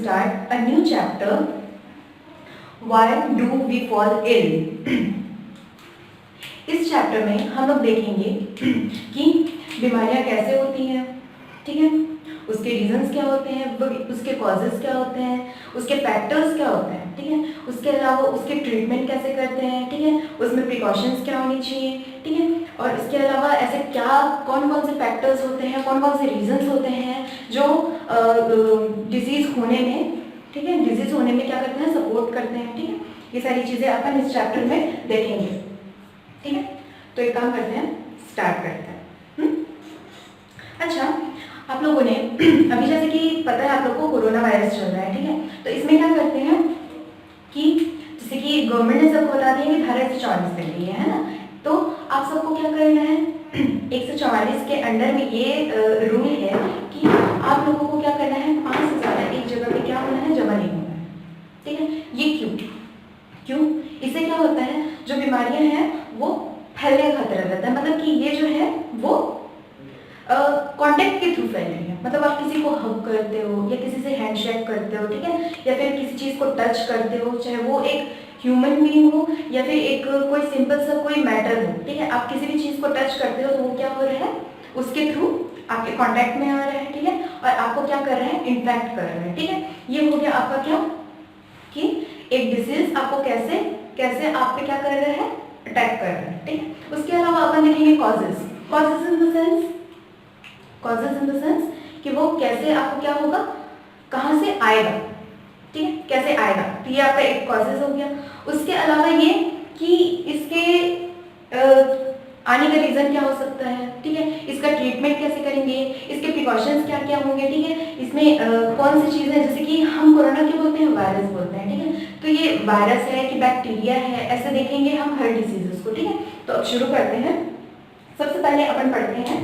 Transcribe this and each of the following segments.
start a new chapter. Why do we fall ill? इस chapter में हम लोग देखेंगे कि बीमारियां कैसे होती हैं, ठीक है, उसके रीजंस क्या होते हैं, उसके कॉजेस क्या होते हैं, उसके फैक्टर्स क्या होते हैं, ठीक है, उसके अलावा उसके ट्रीटमेंट कैसे करते हैं, ठीक है, उसमें प्रिकॉशंस क्या होनी चाहिए, ठीक है, और इसके अलावा ऐसे क्या कौन कौन से फैक्टर्स होते हैं, कौन कौन से रीजंस होते हैं जो डिजीज होने में, ठीक है, डिजीज होने में क्या करते हैं, सपोर्ट करते हैं, ठीक है, ये सारी चीजें अपन इस चैप्टर में देखेंगे, ठीक है। तो एक काम करते हैं, स्टार्ट करते हैं। अच्छा, आप लोगों ने अभी जैसे कि पता है आप लोग को कोरोना वायरस चल रहा है, ठीक है, तो इसमें क्या करते हैं कि जैसे कि गवर्नमेंट ने सबको बता दिया कि धारा 144 कर ली है ना, तो आप सबको क्या करना है 144 के अंडर में ये रूल है कि आप लोगों को क्या करना है 5 से ज़्यादा एक जगह पे क्या होना है, जमा नहीं होना है, ठीक है। ये क्यों? इससे क्या होता है, जो बीमारियां हैं वो फैलने का खतरा रहता है, मतलब कि ये जो है वो कांटेक्ट के थ्रू फैल रही है, मतलब आप किसी को हग करते हो या किसी से हैंडशेक करते हो, ठीक है, या फिर किसी चीज़ को टच करते हो, चाहे वो एक ह्यूमन बीइंग हो या फिर एक कोई सिंपल सा कोई मैटर हो, ठीक है, आप किसी भी चीज़ को टच करते हो तो वो क्या हो रहा है, उसके थ्रू आपके कांटेक्ट में आ रहा है, ठीक है, और आपको क्या कर रहा है, इन्फेक्ट कर रहा है, ठीक है। ये हो गया आपका क्या कि एक डिजीज आपको कैसे कैसे आप पे क्या कर रहा है, अटैक कर रहा है, ठीक है। उसके अलावा अपन देखेंगे कॉजेज इन द सेंस कि वो कैसे आपको क्या होगा, कहाँ से आएगा, ठीक है, कैसे आएगा, तो ये आपका एक कॉजेज हो गया। उसके अलावा ये कि इसके आने का रीजन क्या हो सकता है, ठीक है, इसका ट्रीटमेंट कैसे करेंगे, इसके प्रिकॉशंस क्या क्या होंगे, ठीक है, इसमें कौन सी चीज़ है, जैसे कि हम कोरोना क्या बोलते हैं, वायरस बोलते हैं, ठीक है, तो ये वायरस है कि बैक्टीरिया है, ऐसे देखेंगे हम हर डिजीजेस को, ठीक है। तो अब शुरू करते हैं। सबसे पहले अपन पढ़ते हैं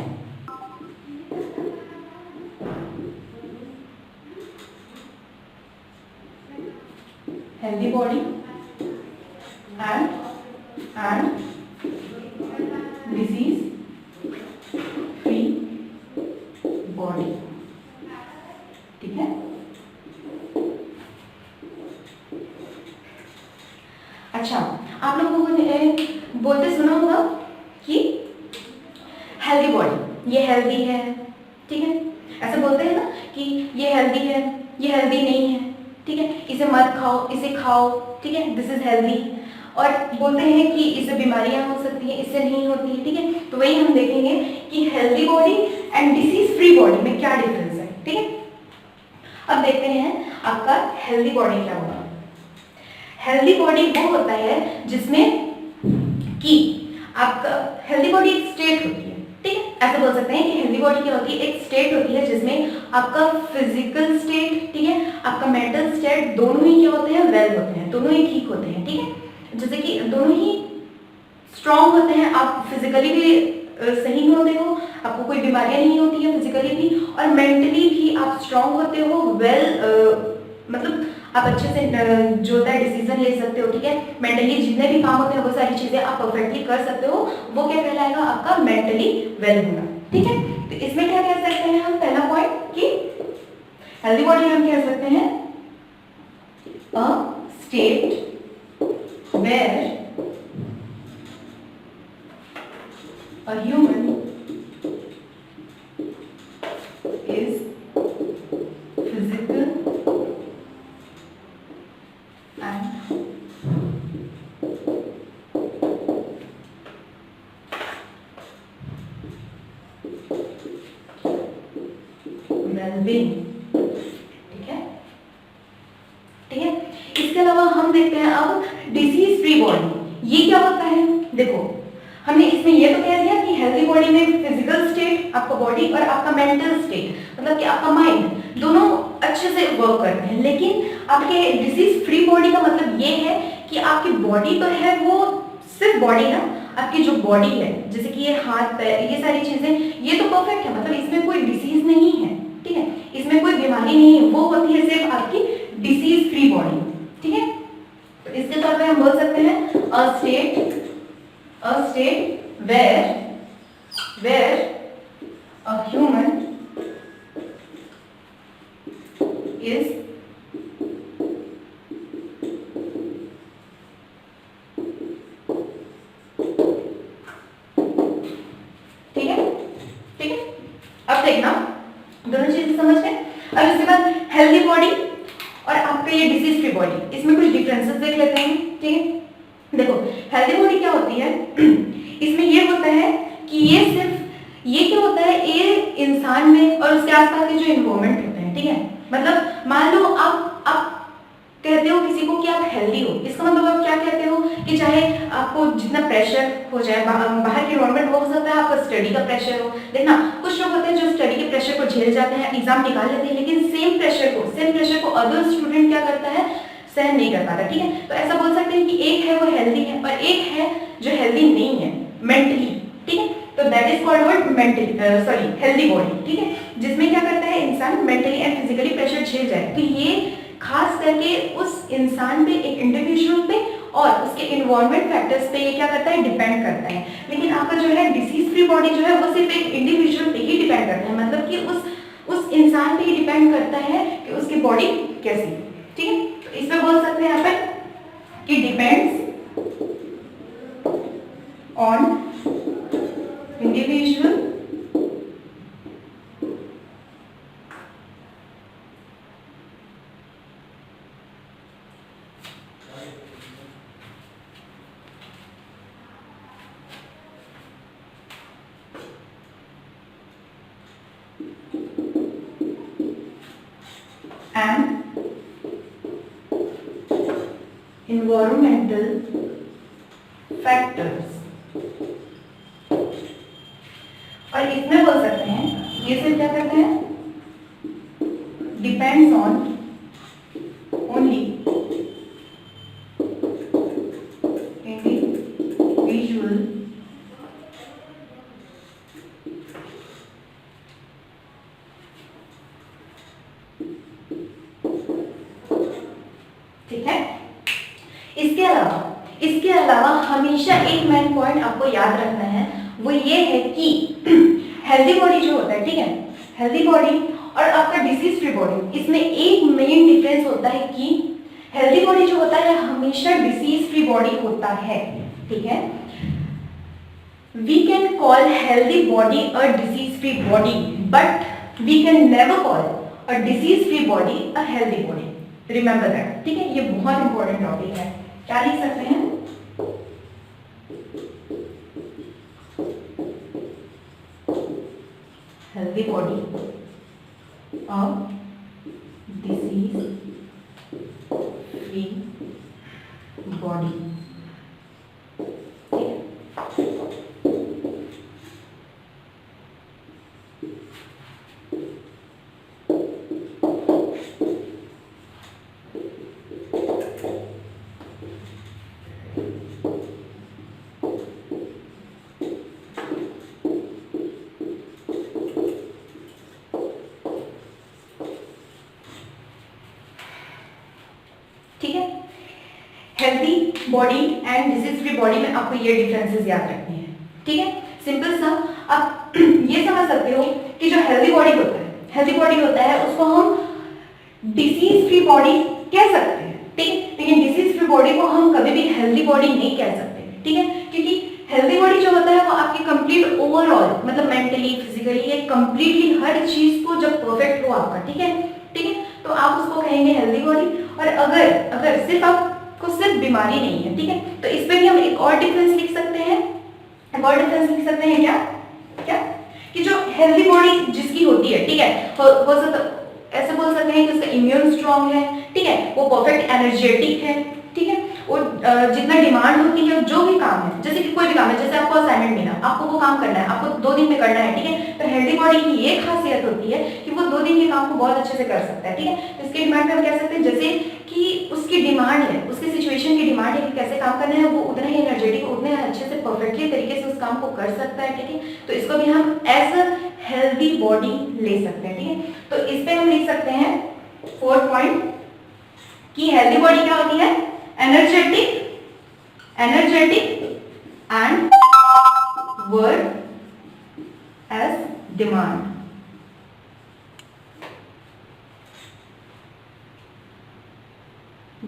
healthy body and disease free body, ठीक है। अच्छा, आप लोगों ने बोलते सुना होगा कि हेल्दी बॉडी, ये हेल्दी है, ठीक है, ऐसे बोलते हैं ना कि ये हेल्दी है, ये हेल्दी नहीं है, ठीक है, इसे मत खाओ, इसे खाओ, ठीक है, दिस इज हेल्दी, और बोलते हैं कि इससे बीमारियां हो सकती हैं, इससे नहीं होती है, ठीक है। तो वही हम देखेंगे कि healthy body and disease free body में क्या डिफरेंस है, ठीक है। अब देखते हैं आपका हेल्दी बॉडी क्या होगा। हेल्दी बॉडी वो होता है जिसमें कि आपका हेल्दी बॉडी एक स्टेट होती है, ठीक है, ऐसे बोल सकते हैं कि हेल्दी बॉडी क्या होती है, एक स्टेट होती है जिसमें आपका फिजिकल स्टेट, ठीक है, आपका मेंटल स्टेट दोनों ही क्या होते हैं, वेल होते हैं, दोनों ही ठीक होते हैं, ठीक है, जैसे कि दोनों ही स्ट्रांग होते हैं, आप फिजिकली भी सही होते हो, आपको कोई बीमारियां नहीं होती है फिजिकली भी, और मेंटली भी आप स्ट्रांग होते हो, मतलब आप अच्छे से जो होता है डिसीजन ले सकते हो, ठीक है, मेंटली जितने भी काम होते हैं वो सारी चीजें आप परफेक्टली कर सकते हो, वो क्या कहलाएगा, आपका मेंटली वेल होना, ठीक है। तो इसमें क्या कह सकते हैं हम, पहला पॉइंट कि हेल्दी बॉडी हम कह सकते हैं a state where a human is physical and well-being, ठीक है, ठीक है। इसके अलावा हम देखते हैं अब डिसीज फ्री बॉडी, ये क्या होता है, देखो हमने इसमें ये तो कह दिया कि हेल्दी बॉडी में फिजिकल स्टेट आपका बॉडी और आपका मेंटल स्टेट, मतलब कि आपका माइंड दोनों अच्छे से वर्क करते हैं, लेकिन आपके डिसीज फ्री बॉडी का मतलब ये है कि आपकी बॉडी तो है, वो सिर्फ बॉडी ना, आपकी जो बॉडी है जैसे कि ये हाथ पैर ये सारी चीजें ये तो परफेक्ट है, मतलब इसमें कोई डिसीज नहीं है, ठीक है, इसमें कोई बीमारी नहीं है, वो होती है सिर्फ आपकी डिसीज फ्री बॉडी, ठीक है। तो इसके तौर पे हम बोल सकते हैं a state where a human is अब देखना दोनों चीजें समझ गए। अब इसके बाद हेल्दी बॉडी और आपका ये डिसीज फ्री बॉडी, इसमें कुछ डिफरेंसेस देख लेते हैं। ठीक है, देखो हेल्दी बॉडी क्या होती है इसमें ये होता है कि ये क्या होता है, ये इंसान में और उसके आसपास के जो इन्वायरमेंट होते हैं, ठीक है, मतलब मान लो आप कहते हो किसी को कि आप हेल्दी हो, इसका मतलब आप क्या कहते हो कि चाहे आपको जितना प्रेशर हो जाए बाहर के इन्वायरमेंट हो सकता है, आपका स्टडी का प्रेशर हो। देखना कुछ लोग होते हैं जो स्टडी के प्रेशर को झेल जाते हैं, एग्जाम निकाल लेते हैं, लेकिन सेम प्रेशर को अदर स्टूडेंट क्या करता है, सहन नहीं कर पाता। ठीक है, तो ऐसा बोल सकते हैं कि एक है वो हेल्दी है और एक है जो हेल्दी नहीं है मेंटली। ठीक है, तो that is called word mentally healthy body. ठीक है, जिसमें क्या करता है इंसान मेंटली एंड फिजिकली प्रेशर झेल जाए। तो ये खास करके उस इंसान पे, एक इंडिविजुअल पे और उसके इन्वायरमेंट फैक्टर्स पे ये क्या करता है, डिपेंड करता है। लेकिन आपका जो है डिसीज फ्री बॉडी जो है वो सिर्फ एक इंडिविजुअल पे ही डिपेंड करता है, मतलब कि उस इंसान पे ही डिपेंड करता है कि उसकी बॉडी कैसी। ठीक है, तो इसमें बोल सकते हैं यहाँ पर कि depends on individual and environmental factors। और इसमें बोल सकते हैं ये सिर्फ क्या करते हैं, डिपेंड्स ऑन ओनली इंडिविजुअल ठीक है। इसके अलावा हमेशा एक मेन पॉइंट आपको याद रखना है, वो ये है कि हेल्दी बॉडी जो होता है, ठीक है, हेल्दी बॉडी और आपका डिसीज फ्री बॉडी, इसमें एक मेन डिफरेंस होता है कि हेल्दी बॉडी जो होता है हमेशा डिसीज फ्री बॉडी होता है। ठीक है, we can call healthy body a disease free body, but we can never call a disease free body a healthy body. Remember that. ठीक है, ये बहुत इंपॉर्टेंट टॉपिक है। क्या लिख सकते हैं, हेल्दी बॉडी और डिसीज फ्री बॉडी। ठीक है, healthy body and disease free body में आपको ये डिफरेंसेस याद रखने हैं। ठीक है, सिंपल सा आप ये समझ सकते हो कि जो हेल्दी बॉडी होता है उसको हम डिसीज फ्री बॉडी कह सकते हैं। ठीक है, लेकिन डिसीज फ्री बॉडी को हम कभी भी हेल्दी बॉडी नहीं कह सकते। ठीक है, क्योंकि हेल्दी बॉडी जो होता है वो आपकी कंप्लीट ओवरऑल, मतलब मेंटली, फिजिकली, ये कंप्लीटली हर चीज को जब परफेक्ट हो आपका, ठीक है, तो आप उसको कहेंगे हेल्दी बॉडी। और अगर सिर्फ आपको सिर्फ बीमारी नहीं है, ठीक है, तो इस पे भी हम एक और डिफरेंस लिख सकते हैं। क्या कि जो हेल्दी बॉडी जिसकी होती है, ठीक है, हो सकता ऐसे बोल सकते हैं कि उसका इम्यून स्ट्रांग है, ठीक है, वो परफेक्ट एनर्जेटिक है, ठीक है, और जितना डिमांड होती है जो भी काम है, जैसे कि कोई भी काम है, जैसे आपको असाइनमेंट मिला, आपको वो काम करना है, आपको 2 दिन में करना है, ठीक है, तो हेल्दी बॉडी की ये खासियत होती है कि वो 2 दिन के काम को बहुत अच्छे से कर सकता है। ठीक है, तो इसके डिमांड में हम कह सकते हैं जैसे कि उसकी डिमांड है, उसकी सिचुएशन की डिमांड है कि कैसे काम करना है, वो उतना ही एनर्जेटिक, उतने अच्छे से परफेक्टली तरीके से उस काम को कर सकता है। ठीक है, तो इसको भी हम एज अ हेल्दी बॉडी ले सकते हैं। ठीक है, तो इस पे हम लिख सकते हैं 4th पॉइंट कि हेल्दी बॉडी क्या होती है, energetic and work as demand.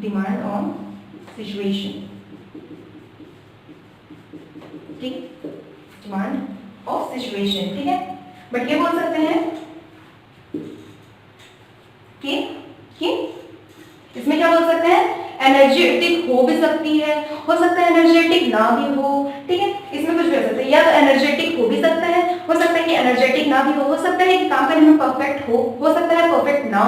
Demand on situation, ठीक, डिमांड ऑफ सिचुएशन। ठीक है, बट ये बोल सकते हैं कि इसमें क्या बोल सकते हैं, एनर्जेटिक हो भी सकती है, हो सकता है एनर्जेटिक ना भी हो, ठीक है, इसमें कुछ भी हो सकता है, या तो एनर्जेटिक हो भी सकता है, हो सकता है कि एनर्जेटिक ना भी हो सकता है कि काम करने में परफेक्ट हो सकता है परफेक्ट ना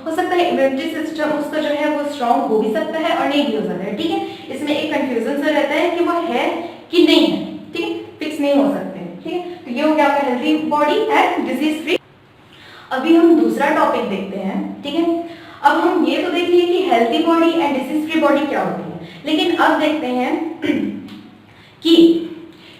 हो सकता है इम्यूनिटी सिस्टम उसका जो है वो स्ट्रांग हो भी सकता है और नहीं भी हो सकता है, ठीक है। इसमें एक कंफ्यूजन सा रहता है कि वो है कि नहीं है, ठीक है, फिक्स नहीं हो सकते, ठीक है। तो ये हो गया आपका healthy body and disease free. अभी हम दूसरा टॉपिक देखते हैं, ठीक है। अब हम ये तो देख लिए कि healthy body and disease free body क्या होती है, लेकिन अब देखते हैं कि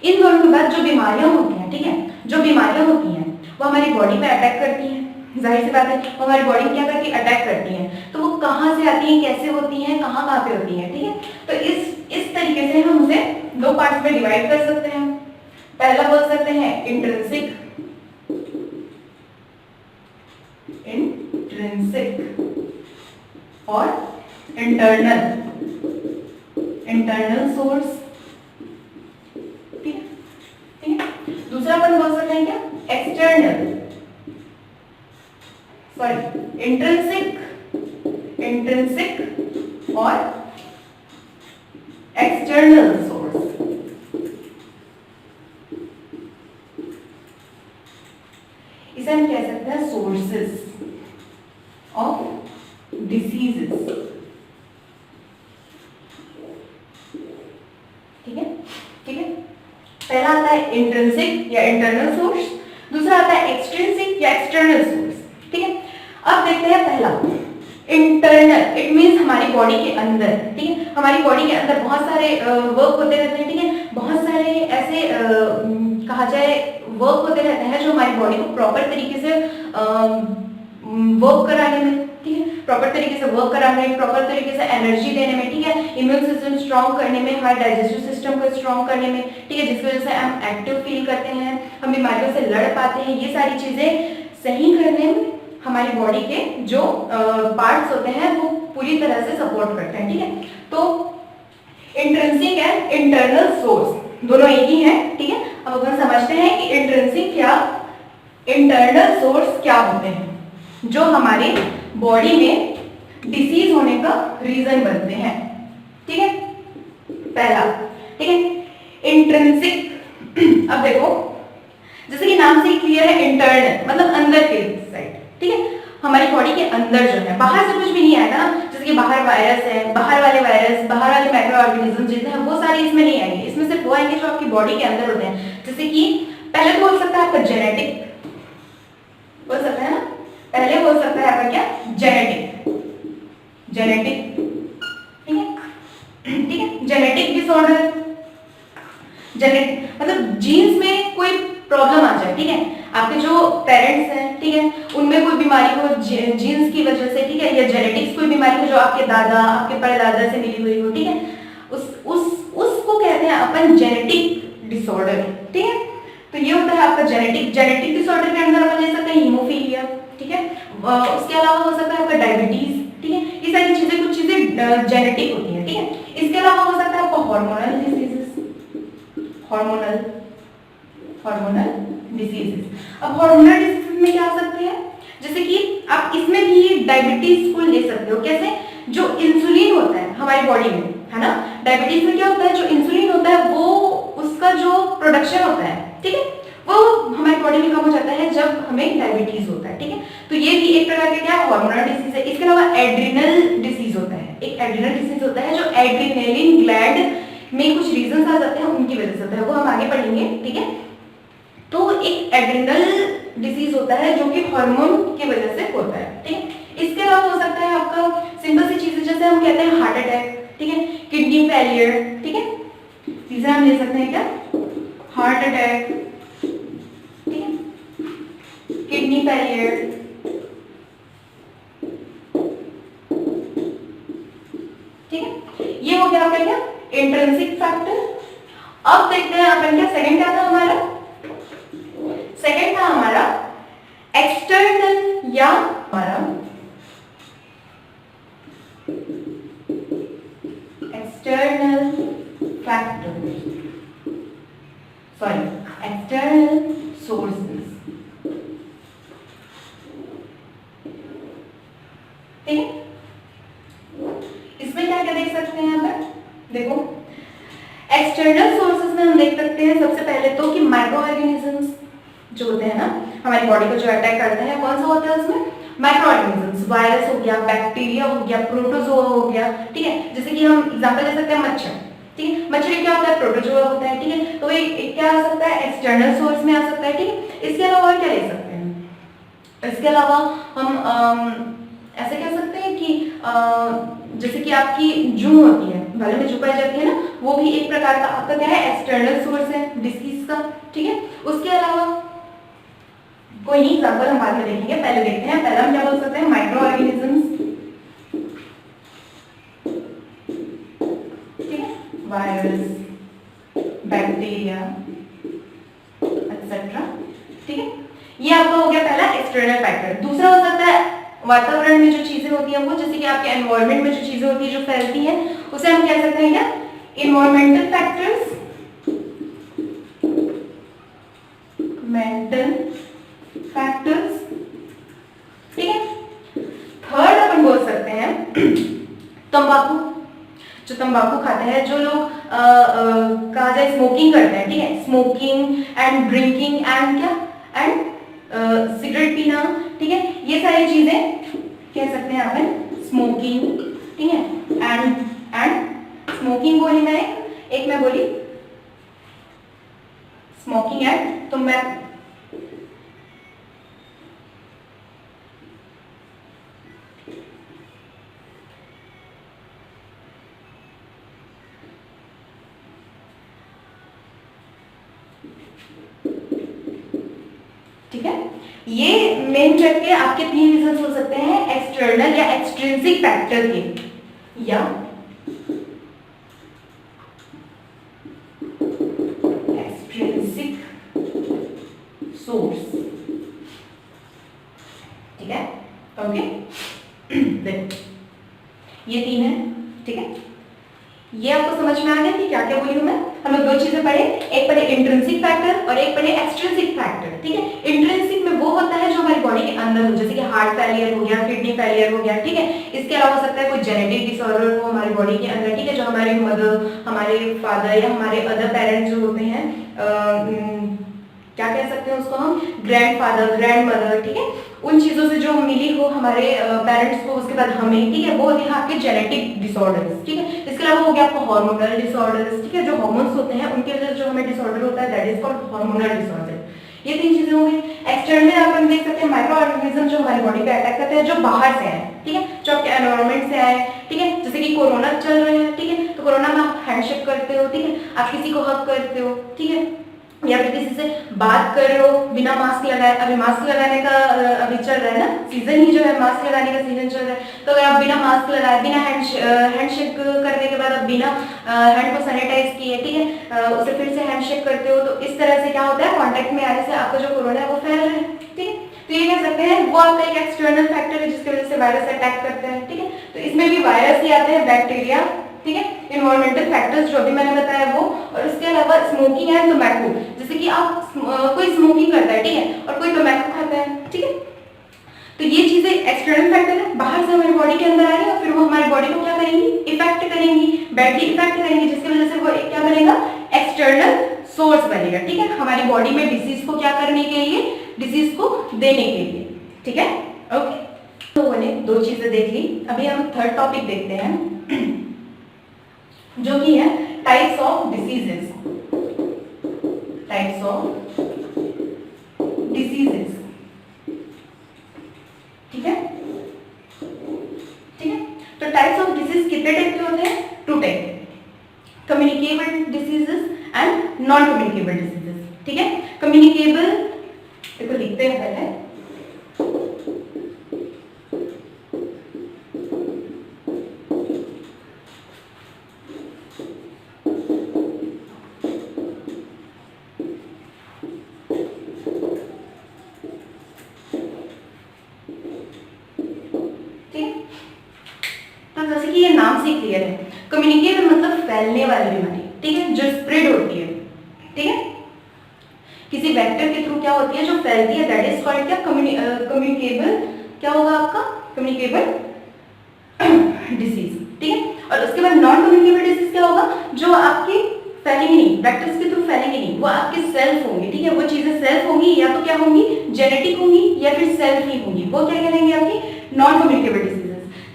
इन दोनों के बाद जो बीमारियां होती हैं, ठीक है, जो बीमारियां होती हैं वो हमारी बॉडी पे अटैक करती हैं, जाहिर सी बात है वो हमारी बॉडी में क्या करती है, अटैक करती हैं। तो वो कहाँ से आती हैं, कैसे होती हैं, कहाँ पे होती हैं, ठीक है। तो इस तरीके से हम उसे दो पार्ट्स में डिवाइड कर सकते हैं। पहला बोल सकते हैं इंट्रिंसिक और इंटरनल सोर्स, ठीक है। दूसरा अपन बोल सकते हैं क्या, एक्सटर्नल, सॉरी इंट्रिंसिक और एक्सटर्नल सोर्स। इसे हम कह सकते हैं सोर्सेस ऑफ डिसीजेस, ठीक है, ठीक है। पहला आता है इंट्रिंसिक या इंटरनल सोर्स, दूसरा आता है एक्सट्रिंसिक या एक्सटर्नल सोर्स, ठीक है। अब देखते हैं पहला इंटरनल, इट मींस हमारी बॉडी के अंदर, ठीक है, हमारी बॉडी के अंदर बहुत सारे वर्क होते रहते हैं, ठीक है, बहुत सारे ऐसे कहा जाए वर्क होते रहते हैं जो हमारी बॉडी को प्रॉपर तरीके से वर्क कराने में, ठीक है, प्रॉपर तरीके से वर्क कराने में, प्रॉपर तरीके से एनर्जी देने में, ठीक है, इम्यून सिस्टम स्ट्रांग करने में, हमारे डाइजेस्टिव सिस्टम को स्ट्रांग करने में, ठीक है, जिसकी वजह से हम एक्टिव फील करते हैं, हम बीमारियों से लड़ पाते हैं। ये सारी चीजें सही करने में हमारी बॉडी के जो पार्ट्स होते हैं वो पूरी तरह से सपोर्ट करते हैं, ठीक है। तो इंट्रिंसिक एंड इंटरनल सोर्स दोनों एक ही हैं, ठीक है। अब अपन समझते हैं कि इंट्रिंसिक या इंटरनल सोर्स क्या होते हैं जो हमारे बॉडी में डिसीज होने का रीजन बनते हैं, ठीक है। पहला, ठीक है, इंट्रिंसिक। अब देखो जैसे कि नाम से क्लियर है, इंटरनल मतलब अंदर के साइड, ठीक है, हमारी बॉडी के अंदर जो है, बाहर से कुछ भी नहीं आएगा ना, जैसे कि बाहर वायरस है, बाहर वाले वायरस, बाहर वाले माइक्रो ऑर्गेनिज्म जितने हैं वो सारे इसमें नहीं आएंगे, इसमें सिर्फ वो आएंगे जो आपकी बॉडी के अंदर होते हैं। जैसे कि पहले तो हो सकता है आपका जेनेटिक, बोल सकते हैं ना, पहले हो सकता है आपका क्या, जेनेटिक, ठीक है, ठीक है, जेनेटिक डिसऑर्डर, जेनेटिक मतलब जीन्स में कोई प्रॉब्लम आ जाए, ठीक है, आपके जो पेरेंट्स हैं, ठीक है, उनमें कोई बीमारी हो जीन्स की वजह से, ठीक है, या जेनेटिक्स कोई बीमारी हो जो आपके दादा आपके परदादा से मिली हुई हो, ठीक है, उसको कहते हैं अपन जेनेटिक डिसऑर्डर, ठीक है। तो ये होता है आपका जेनेटिक डिसऑर्डर के अंदर अपन ले सकते हैं हीमोफीलिया, ठीक है, उसके अलावा हो सकता है आपका डायबिटीज, ठीक है, ये सारी चीजें कुछ चीजें जेनेटिक होती हैं, ठीक है। इसके अलावा हो सकता है आपका हार्मोनल डिसीजेस, हार्मोनल डिसीजेस। अब हार्मोनल डिसीजेस में क्या आ सकते हैं, जैसे कि आप इसमें भी डायबिटीज को ले सकते हो, कैसे, जो इंसुलिन होता है हमारी बॉडी में, है ना, डायबिटीज में क्या होता है, जो इंसुलिन होता है वो उसका जो प्रोडक्शन होता है, ठीक है, वो हमारी बॉडी में कम हो जाता है जब हमें डायबिटीज होता है, ठीक है। तो ये भी एक प्रकार का क्या हार्मोनल डिसीज है। इसके अलावा एड्रिनल डिसीज होता है, एक एड्रिनल डिसीज होता है जो एड्रिनलिन ग्लैंड में कुछ रीजंस आ जाते हैं उनकी वजह से होता है, वो हम आगे पढ़ेंगे, ठीक है। तो एक एड्रिनल डिसीज होता है जो कि हार्मोन की वजह से होता है, ठीक है। इसके अलावा हो सकता है आपका सिंपल सी चीजें, जैसे हम कहते हैं हार्ट अटैक, ठीक है, किडनी फेलियर, ठीक है, चीजें हम ले सकते हैं क्या, हार्ट अटैक, ठीक है, किडनी फेलियर, ठीक है। ये हो गया आपका क्या, इंट्रिंसिक फैक्टर। अब देखते हैं अपन क्या सेकंड क्या था हमारा, सेकंड था हमारा एक्सटर्नल या हमारा external factor, sorry external sources, external sources में हम देख सकते हैं सबसे पहले तो कि माइक्रो ऑर्गेनिजम्स जो होते हैं ना हमारी बॉडी को जो अटैक करते हैं, कौन सा होता है उसमें, माइक्रो ऑर्गेनिजम्स, वायरस हो गया, बैक्टीरिया हो गया, प्रोटोजोआ हो गया, ठीक है। जैसे कि हम एग्जांपल ले सकते हैं मच्छर, ठीक है। मच्छर क्या होता है, प्रोटोजोआ होता है, ठीक है। तो ये क्या आ सकता है, एक्सटर्नल सोर्स में आ सकता है, ठीक है। इसके अलावा और क्या ले सकते हैं, इसके अलावा हम ऐसे कह सकते हैं कि जैसे कि आपकी जू होती है, बालों में जू पाई जाती है ना, वो भी एक प्रकार का आपका क्या है, एक्सटर्नल सोर्स है डिसीज का, ठीक है। उसके अलावा कोई नहीं, एग्जांपल हम बाद में देखेंगे, पहले देखते हैं। पहला हम क्या बोल सकते हैं, माइक्रो ऑर्गेनिजम्स, ठीक है, वायरस, बैक्टीरिया एक्सेट्रा, ठीक है। ये आपका हो गया पहला एक्सटर्नल फैक्टर। दूसरा हो सकता है वातावरण में जो चीजें होती हैं वो, जैसे कि आपके एनवायरनमेंट में जो चीजें होती है जो फैलती हैं, उसे हम कह सकते हैं क्या, इन्वायरमेंटल फैक्टर्स, मेंटल फैक्टर्स, ठीक है। थर्ड अपन बोल सकते हैं तंबाकू, जो तंबाकू खाते हैं, जो लोग कहा जाए स्मोकिंग करते हैं, ठीक है, स्मोकिंग एंड ड्रिंकिंग एंड क्या, एंड सिगरेट पीना, ठीक है, ये सारी चीजें कह सकते हैं अपन स्मोकिंग, ठीक है। एंड स्मोकिंग बोली मैं, एक मैं बोली स्मोकिंग एंड, तो मैं ठीक है। ये मेन करके आपके तीन रीजंस हो सकते हैं, एक्सटर्नल या एक्सट्रिंसिक फैक्टर के, या एक्सट्रिंसिक सोर्स, ठीक है, ओके। ये तीन है, ठीक है। ये आपको समझ में आ गया कि क्या क्या बोली हूं मैं। हम लोग दो चीजें पढ़े, एक पढ़े इंट्रिंसिक फैक्टर और एक पढ़े एक्सट्रिंसिक फैक्टर, ठीक है। इंट्रिंसिक में वो होता है जो हमारी बॉडी के अंदर हो, जैसे कि हार्ट फेलियर हो गया, किडनी फेलियर हो गया, ठीक है। इसके अलावा हो सकता है कोई जेनेटिक डिसऑर्डर हो हमारी बॉडी के अंदर, ठीक है, जो हमारी मदर, हमारे फादर या हमारे अदर पेरेंट्स जो होते हैं, क्या कह सकते हैं उसको हम, ग्रैंडफादर, ग्रैंडमदर, ठीक है, उन चीजों से जो मिली हो हमारे पेरेंट्स को, उसके बाद हमें, ठीक है, वो होते हैं आपके जेनेटिक डिसऑर्डर्स, ठीक है। इसके अलावा हो गया आपको हार्मोनल डिसऑर्डर्स, ठीक है, जो हार्मोन्स होते हैं उनकी वजह से जो हमें डिसऑर्डर होता है, that is called hormonal disorder. ये तीन चीजें हो गई। एक्सटर्नल अपन देख सकते हैं माइक्रो ऑर्गेनिज्म जो हमारी बॉडी पे अटैक करते हैं, जो बाहर से आए, ठीक है, जो आपके एनवायरनमेंट से आए, ठीक है। जैसे कि कोरोना चल रहे हैं, ठीक है, तो कोरोना में आप हैंडशेक करते हो, ठीक है, आप किसी को हग करते हो, ठीक है, या फिर किसी से बात कर रहे हो बिना मास्क लगाए। अभी मास्क लगाने का अभी चल रहा है ना, सीजन ही जो है मास्क लगाने का सीजन चल रहा है, तो अगर आप बिना मास्क लगाए, बिना हैंडशेक करने के बाद आप बिना हैंड को सैनिटाइज किए, ठीक है, उसे फिर से हैंडशेक करते हो, तो इस तरह से क्या होता है, कांटेक्ट में आने से आपका जो कोरोना है वो फैल रहा है, ठीक है। तो ये कह सकते हैं वो आपका एक एक्सटर्नल फैक्टर है जिसकी वजह से वायरस अटैक करता है, ठीक है। तो इसमें भी वायरस ही आते हैं, बैक्टीरिया, ठीक है, इन्वायरमेंटल फैक्टर्स जो भी मैंने बताया वो, और इसके अलावा स्मोकिंग एंड टोबैको, जैसे कि आप कोई स्मोकिंग करता है, ठीक है, और कोई टोबैको खाता है, ठीक है, तो ये चीजें एक्सटर्नल फैक्टर है, बाहर से हमारी बॉडी के अंदर आ रही है और फिर वो हमारी बॉडी को क्या करेंगी, इफेक्ट करेंगी, बैडली इफेक्ट करेंगी, जिसकी वजह से वो एक क्या बनेगा, एक्सटर्नल सोर्स बनेगा, ठीक है, हमारी बॉडी में डिसीज को क्या करने के लिए, डिसीज को देने के लिए, ठीक है, ओके। तो मैंने दो चीजें देख ली, अभी हम थर्ड टॉपिक देखते हैं जो कि है types of diseases, types of diseases, ठीक है, ठीक है। तो टाइप्स ऑफ डिसीज कितने टाइप के होते हैं, two type, communicable diseases and non communicable diseases, ठीक है। कम्युनिकेबल देखो लिखते हैं पहले, जैसे कि ये नाम से क्लियर है, कम्युनिकेबल मतलब फैलने वाली बीमारी, ठीक है, जो स्प्रेड होती है, ठीक है, किसी वेक्टर के थ्रू क्या होती है, जो फैलती है, दैट इज कॉल्ड क्या, कम्युनिकेबल, क्या होगा आपका, कम्युनिकेबल डिसीज, ठीक है। और उसके बाद नॉन कम्युनिकेबल डिसीज क्या होगा, जो आपके फैलेंगे नहीं, वेक्टर्स के थ्रू फैलेंगे नहीं, वो आपके सेल्फ होंगे, ठीक है। वो चीजें सेल्फ होंगी या तो क्या होंगी, जेनेटिक होंगी या फिर सेल्फ ही होंगी, वो क्या कहलाएंगे आपकी नॉन कम्युनिकेबल डिसीजेस।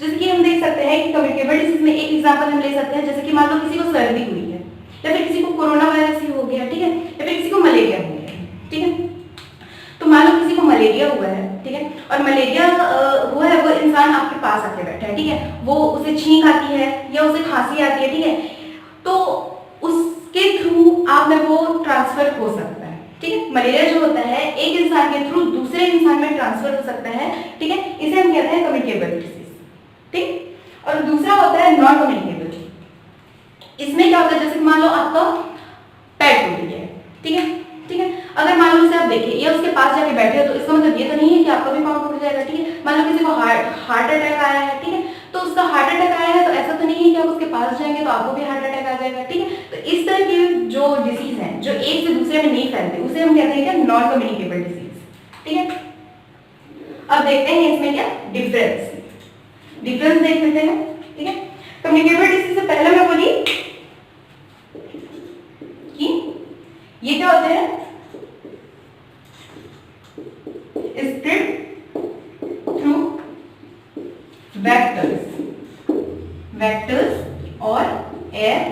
जैसे कि हम देख सकते हैं कि कम्युनिकेबल डिसीज में एक एग्जांपल हम ले सकते हैं, जैसे कि मान लो किसी को सर्दी हुई है या फिर किसी को कोरोना वायरस ही हो गया, ठीक है, या फिर किसी को मलेरिया हो गया, ठीक है। तो मान लो किसी को मलेरिया हुआ है, ठीक है, और मलेरिया हुआ है, वो इंसान आपके पास आके बैठा है, ठीक है, वो उसे छींक आती है या उसे खांसी आती है, ठीक है, तो उसके थ्रू आप में वो ट्रांसफर हो सकता है, ठीक है। मलेरिया जो होता है एक इंसान के थ्रू दूसरे इंसान में ट्रांसफर हो सकता है, ठीक है, इसे हम कहते हैं कम्युनिकेबल डिसीज, ठीक। और दूसरा होता है नॉन कम्युनिकेबल। इसमें क्या होता है, जैसे मान लो आपका पैर टूट गया है, ठीक है, ठीक है, अगर मान लो उसे आप देखें या उसके पास जाके बैठे हो, तो इसका मतलब ये तो नहीं है कि आपका भी पाँव टूट जाएगा, ठीक है। मान लो किसी को हार्ट अटैक आया है, ठीक है, तो उसका हार्ट अटैक आया है, तो ऐसा तो नहीं है कि आप उसके पास जाएंगे तो आपको भी हार्ट अटैक आ जाएगा, ठीक है। तो इस तरह के जो डिसीज हैं जो एक से दूसरे में नहीं फैलते, उसे हम कहते हैं नॉन कम्युनिकेबल डिसीज, ठीक है। अब देखते हैं इसमें क्या डिफरेंस देख लेते हैं, ठीक है। कम्युनिकेबल डिसीज से पहले मैं बोली कि ये क्या होते हैं, स्प्रेड थ्रू वेक्टर्स और एयर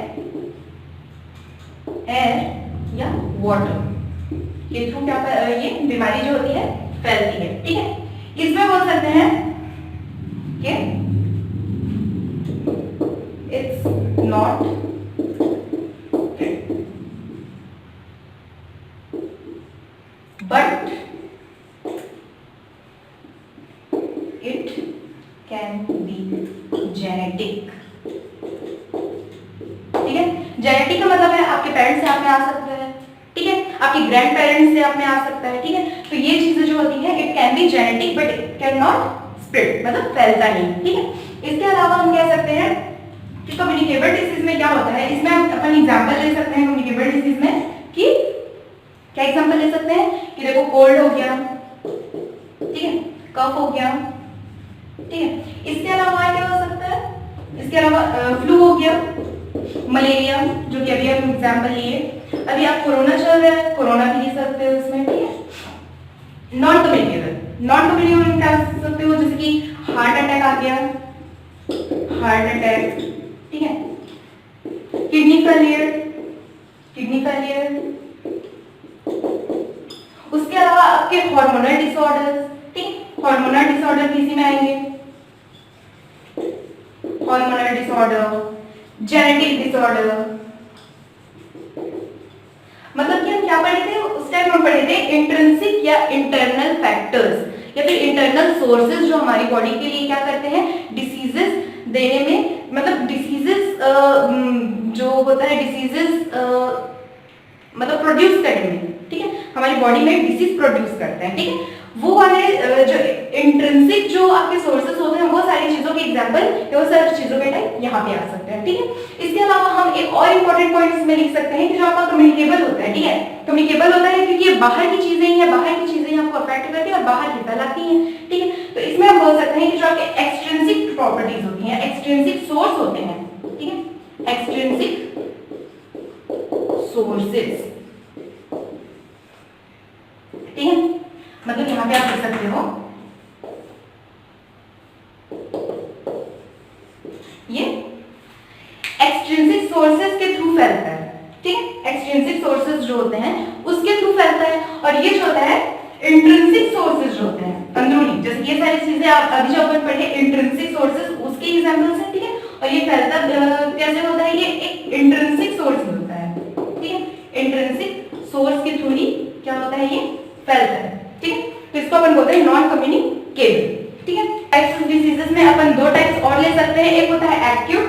या वाटर के थ्रू क्या ये बीमारी जो होती है फैलती है, ठीक है। इसमें बोल सकते हैं कि it's not but it can be genetic, ठीक है। जेनेटिक का मतलब है आपके पेरेंट्स से आप में आ सकता है, ठीक है, आपके ग्रैंड पेरेंट्स से आप में आ सकता है, ठीक है। तो ये चीजें जो होती हैं it can be genetic but it can not spread, मतलब फैलता नहीं, ठीक है। इसके अलावा हम कह सकते हैं कि कम्युनिकेबल डिसीज में क्या होता है, इसमें अपन एग्जांपल ले सकते हैं कम्युनिकेबल डिसीज में कि क्या एग्जांपल ले सकते हैं कि देखो कोल्ड हो गया, ठीक है, कफ हो गया, ठीक है। इसके अलावा क्या हो सकता है, इसके अलावा फ्लू हो गया, मलेरिया जो कि अभी हम एग्जांपल लिए, अभी आप कोरोना चल रहा है, कोरोना भी ले सकते हो इसमें, ठीक है। नॉन कम्युनिकेबल क्या सकते हो, जैसे कि हार्ट अटैक आ गया, हार्ट अटैक, ठीक है, किडनी फेलियर, उसके अलावा आपके हार्मोनल डिसऑर्डर्स, ठीक, हार्मोनल डिसऑर्डर किसी में आएंगे, हार्मोनल डिसऑर्डर, जेनेटिक डिसऑर्डर, मतलब कि हम क्या पढ़े थे उस टाइम, हम पढ़े थे इंट्रिंसिक या इंटरनल फैक्टर्स या फिर इंटरनल सोर्सेज जो हमारी बॉडी के लिए क्या करते हैं डिसीजेस देने में, मतलब डिसीजेस जो होता है डिसीजेस मतलब प्रोड्यूस करने में, ठीक है, हमारी बॉडी में डिसीज प्रोड्यूस करते हैं, ठीक है। वो वाले जो इंट्रिंसिक जो आपके सोर्सेज होते हैं वो सारी चीजों के एग्जांपल, वो सारी चीजों के टाइप यहाँ पे आ सकते हैं, ठीक है। इसके अलावा हम एक और इंपॉर्टेंट पॉइंट इसमें लिख सकते हैं कि जो आपका कम्युनिकेबल होता है, ठीक है, कम्युनिकेबल होता है क्योंकि ये बाहर की चीजें ही है, बाहर की चीजें आपको अफेक्ट करती है और बाहर ही फैलाती हैं, ठीक है। तो इसमें हम बोल सकते हैं कि जो आपके एक्सट्रिंसिक प्रॉपर्टीज होती हैं, एक्सट्रिंसिक सोर्स होते हैं, ठीक है, एक्सट्रिंसिक सोर्सेज, ठीक है, मतलब यहाँ पे आप देख सकते हो ये एक्सट्रिंसिक सोर्सेज के थ्रू फैलता है, ठीक है, एक्सट्रिंसिक सोर्सेज जो होते हैं उसके थ्रू फैलता है, और ये जो होता है इंट्रिंसिक सोर्सेज जो होते हैं अंदरूनी, जैसे ये सारी चीजें आप अभी जो अपन पढ़े इंट्रिंसिक सोर्सेज उसके एग्जांपल्स हैं, ठीक है। और ये फैलता कैसे होता है, ये एक इंट्रिंसिक सोर्स होता है, ठीक है, इंट्रिंसिक सोर्स के थ्रू ही क्या होता है ये फैलता है, ठीक है। तो इसको अपन बोलते हैं नॉन कम्युनिकेबल, ठीक है। टाइप्स ऑफ डिसीजेस में अपन दो टाइप्स और ले सकते हैं, एक होता है एक्यूट,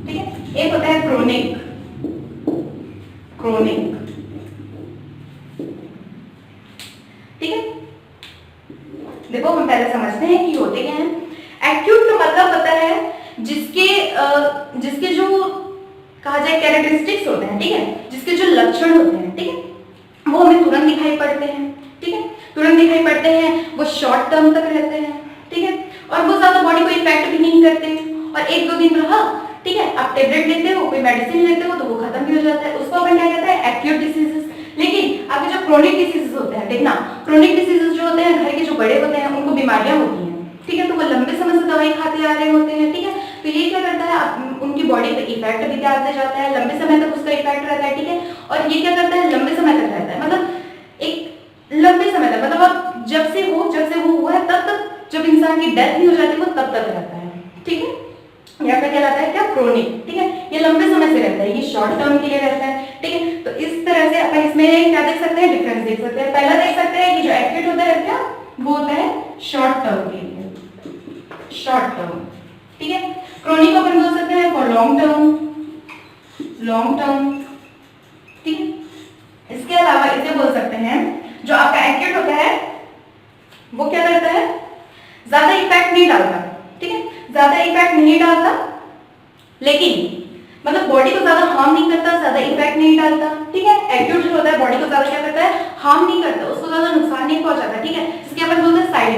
ठीक है, एक होता है क्रोनिक, ठीक है। देखो हम पहले समझते हैं कि होते क्या हैं। एक्यूट का मतलब होता है जिसके जो कहा जाए कैरेक्टरिस्टिक्स होते हैं, ठीक है, जिसके जो लक्षण होते हैं, ठीक है, वो हमें तुरंत दिखाई पड़ते हैं, ठीक है, तुरंत दिखाई पड़ते हैं, वो शॉर्ट टर्म तक रहते हैं, ठीक है, और वो ज्यादा बॉडी को इफेक्ट भी नहीं करते, और 1-2 दिन रहा, ठीक है, आप टेबलेट लेते हो, कोई मेडिसिन लेते हो तो वो खत्म भी हो जाता है, उसको अपन क्या कहते हैं एक्यूट डिसीजेस। लेकिन आपके जो क्रोनिक डिसीजेस होते हैं, देखना क्रोनिक डिसीजेस जो होते हैं घर के जो बड़े होते हैं उनको बीमारियां होती हैं, ठीक है, तो वो लंबे समय से दवाई खाते आ रहे होते हैं, ठीक है, तो ये क्या करता है उनकी बॉडी पे इफेक्ट भी डालते जाता है, लंबे समय तक उसका इफेक्ट रहता है, ठीक है, और ये क्या करता है लंबे समय तक रहता है, मतलब एक लंबे समय तक, मतलब आप जब से वो हुआ है तब तक, जब इंसान की डेथ नहीं हो जाती वो तब तक रहता है, ठीक है, यहाँ पे क्या रहता है क्या क्रोनिक, ठीक है, ये लंबे समय से रहता है, ये शॉर्ट टर्म के लिए रहता है, ठीक है, तो इस तरह से अपन इसमें क्या देख सकते हैं डिफरेंस देख सकते हैं। पहला देख सकते हैं कि जो एक्यूट होता है क्या वो होता है शॉर्ट टर्म के लिए, शॉर्ट टर्म, ठीक है, क्रोनिक को अपन बोल सकते हैं फॉर लॉन्ग टर्म, ठीक है। इसके अलावा इसे बोल सकते हैं जो आपका एक्यूट होता है वो क्या करता है ज्यादा इफेक्ट नहीं डालता, ठीक है, ज्यादा इफेक्ट नहीं डालता, लेकिन मतलब बॉडी को ज्यादा हार्म नहीं करता, ज्यादा इफेक्ट नहीं डालता, ठीक है, एक्यूट जो होता है बॉडी को ज्यादा क्या करता है हार्म नहीं करता, उसको ज्यादा नुकसान नहीं पहुंचाता, ठीक है, इसके अपन बोलते हैं साइड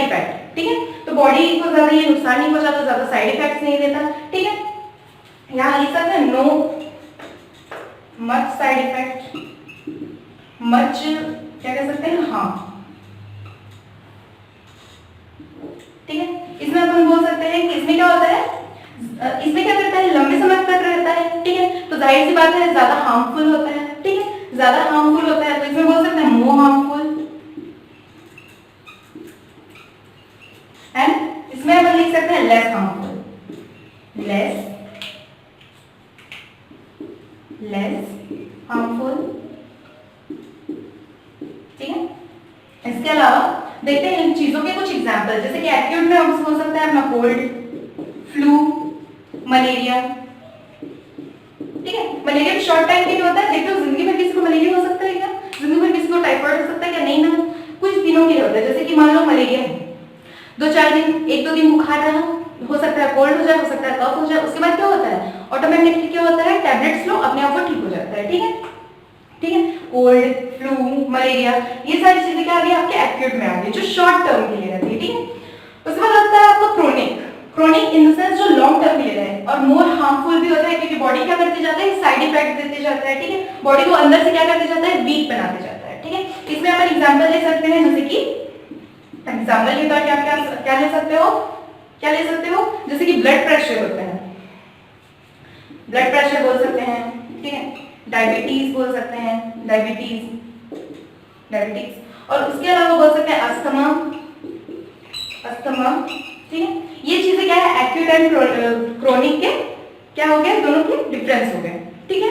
इफेक्ट, ठीक है, तो बॉडी को ज्यादा ये नुकसान नहीं पहुंचाता, ज्यादा साइड इफेक्ट्स नहीं देता, ठीक है, यहाँ लिख सकते हैं no much side effect, much क्या कह सकते हैं हाँ, ठीक है, इसमें अपन बोल सकते हैं कि इसमें क्या होता है, इसमें क्या करता है लंबे समय तक रहता है, ठीक है, तो जाहिर सी बात है ज्यादा हार्मफुल होता है, ठीक है, ज्यादा हार्मफुल होता है, तो इसमें बोल सकते हैं मोर हार्मफुल, एंड इसमें अपन लिख सकते हैं लेस हार्मफुल, लेस हार्मफुल, ठीक है। इसके अलावा देखते हैं इन चीजों के कुछ एग्जांपल, जैसे कि एक्यूट में हम हो सकता है अपना कोल्ड, फ्लू, मलेरिया, ठीक है, मलेरिया शॉर्ट टाइम के लिए होता है, देखते हो जिंदगी भर किसी को मलेरिया हो सकता है क्या, जिंदगी भर किसी को टाइफाइड हो सकता है क्या, नहीं ना, कुछ दिनों के लिए होता है, जैसे कि मान लो मलेरिया है 2-4 दिन, 1-2 दिन बुखार रहा, हो सकता है कोल्ड हो जाए, हो सकता है कफ हो जाए, उसके बाद क्या होता है ऑटोमेटिकली क्या होता है टैबलेट्स लो अपने आप वो ठीक हो जाता है, ठीक है, ठीक है, कोल्ड, फ्लू, मलेरिया, ये सारी चीजें क्या आ गई आपके एक्यूट में आ गई जो शॉर्ट टर्म के लिए रहती है, ठीक है। उसके बाद आता है आपका क्रोनिक इन द सेंस जो लॉन्ग टर्म के लिए है और मोर हार्मफुल भी होता है, क्योंकि बॉडी क्या करते जाता है साइड इफेक्ट देते जाता है, ठीक है, बॉडी को अंदर से क्या करते जाता है वीक बनाते जाता है, ठीक है। इसमें अपन एग्जांपल ले सकते हैं, जैसे कि एग्जांपल के तौर पे क्या ले सकते हो, जैसे कि ब्लड प्रेशर होता है, ब्लड प्रेशर बोल सकते हैं, ठीक है, डायबिटीज बोल सकते हैं, डायबिटीज, और उसके अलावा बोल सकते हैं अस्थमा, ठीक है, ये चीजें क्या है एक्यूट एंड क्रोनिक के क्या हो गए दोनों के डिफरेंस हो गए, ठीक है।